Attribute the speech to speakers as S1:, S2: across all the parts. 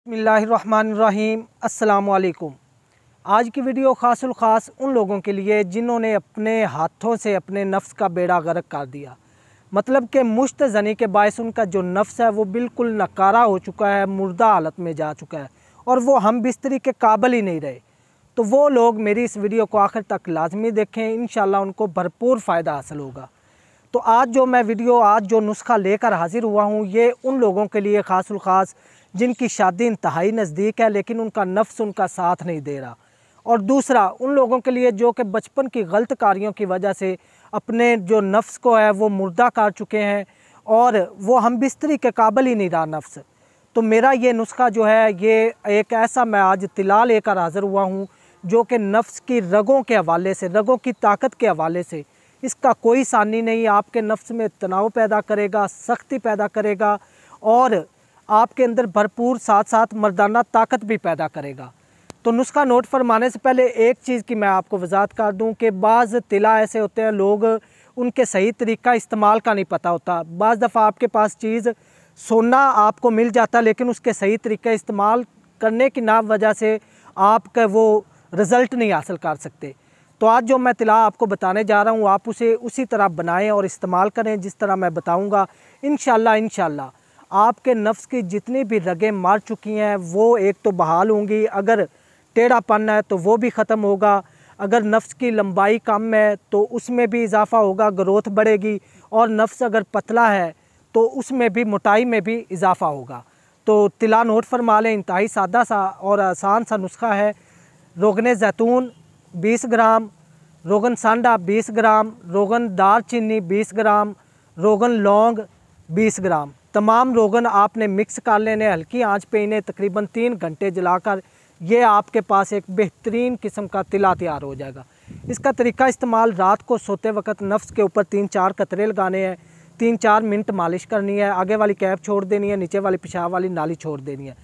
S1: बिस्मिल्लाहिर्रहमानिर्रहीम। अस्सलामुअलैकुम। आज की वीडियो ख़ास उन लोगों के लिए जिन्होंने अपने हाथों से अपने नफ्स का बेड़ा गर्क कर दिया। मतलब कि मुश्त ज़नी के बायस उनका जो नफ्स है वो बिल्कुल नकारा हो चुका है, मुर्दा हालत में जा चुका है और वो हम बिस्तरी के काबिल ही नहीं रहे। तो वो लोग मेरी इस वीडियो को आखिर तक लाजमी देखें, इंशाल्लाह उनको भरपूर फ़ायदा हासिल होगा। तो आज जो नुस्खा लेकर हाज़िर हुआ हूँ, ये उन लोगों के लिए ख़ास जिनकी शादी इंतहाई नज़दीक है लेकिन उनका नफ्स उनका साथ नहीं दे रहा, और दूसरा उन लोगों के लिए जो कि बचपन की गलत कारियों की वजह से अपने जो नफ्स को है वो मुर्दा कर चुके हैं और वो हम बिस्तरी के काबिल ही नहीं रहा नफ्स। तो मेरा ये नुस्खा जो है, ये एक ऐसा मैं आज तिला लेकर हाज़िर हुआ हूँ जो कि नफ्स की रगों के हवाले से, रगों की ताकत के हवाले से इसका कोई सानी नहीं, आपके नफ्स में तनाव पैदा करेगा, सख्ती पैदा करेगा और आपके अंदर भरपूर साथ मर्दाना ताकत भी पैदा करेगा। तो नुस्खा नोट फरमाने से पहले एक चीज़ की मैं आपको वजाहत कर दूं कि बाज़ तिला ऐसे होते हैं, लोग उनके सही तरीका इस्तेमाल का नहीं पता होता। बाज़ दफ़ा आपके पास चीज़ सोना आपको मिल जाता लेकिन उसके सही तरीके इस्तेमाल करने की ना वजह से आपका वो रिज़ल्ट नहीं हासिल कर सकते। तो आज जो मैं तिला आपको बताने जा रहा हूँ, आप उसे उसी तरह बनाएं और इस्तेमाल करें जिस तरह मैं बताऊँगा। इंशाल्लाह आपके नफ्स की जितनी भी रगें मार चुकी हैं वो एक तो बहाल होंगी, अगर टेढ़ापन है तो वो भी ख़त्म होगा, अगर नफ्स की लंबाई कम है तो उसमें भी इजाफ़ा होगा, ग्रोथ बढ़ेगी, और नफ्स अगर पतला है तो उसमें भी मोटाई में भी इजाफ़ा होगा। तो तिला नोट फरमा लें। इंतहाई सादा सा और आसान सा नुस्खा है। रोगन ज़ैतून 20 ग्राम, रोगन सांडा 20 ग्राम, रोगन दालचीनी 20 ग्राम, रोगन लौंग 20 ग्राम। तमाम रोगन आपने मिक्स कर लेने, हल्की आंच पे इन्हें तकरीबन 3 घंटे जलाकर ये आपके पास एक बेहतरीन किस्म का तिला तैयार हो जाएगा। इसका तरीका इस्तेमाल, रात को सोते वक्त नफ्स के ऊपर 3-4 कतरे लगाने हैं, 3-4 मिनट मालिश करनी है, आगे वाली कैप छोड़ देनी है, नीचे वाली पेशाब वाली नाली छोड़ देनी है।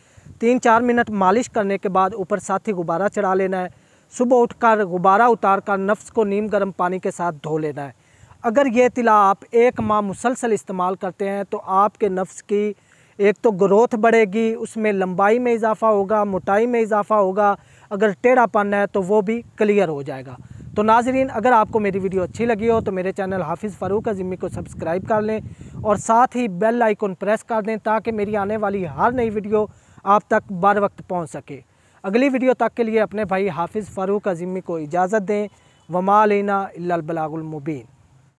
S1: 3-4 मिनट मालिश करने के बाद ऊपर साथी गुब्बारा चढ़ा लेना है। सुबह उठकर गुब्बारा उतार कर नफ्स को नीम गर्म पानी के साथ धो लेना है। अगर ये तिला आप 1 माह मुसलसल इस्तेमाल करते हैं तो आपके नफ्स की एक तो ग्रोथ बढ़ेगी, उसमें लंबाई में इजाफ़ा होगा, मोटाई में इजाफ़ा होगा, अगर टेढ़ापन है तो वो भी क्लियर हो जाएगा। तो नाज़रीन, अगर आपको मेरी वीडियो अच्छी लगी हो तो मेरे चैनल हाफिज़ फ़ारूक अज़ीमी को सब्सक्राइब कर लें और साथ ही बेल आइकन प्रेस कर दें ताकि मेरी आने वाली हर नई वीडियो आप तक बर वक्त पहुँच सके। अगली वीडियो तक के लिए अपने भाई हाफिज़ फ़ारूक अज़ीमी को इजाज़त दें। वमा अलैना इल्लल बलागुल मुबीन।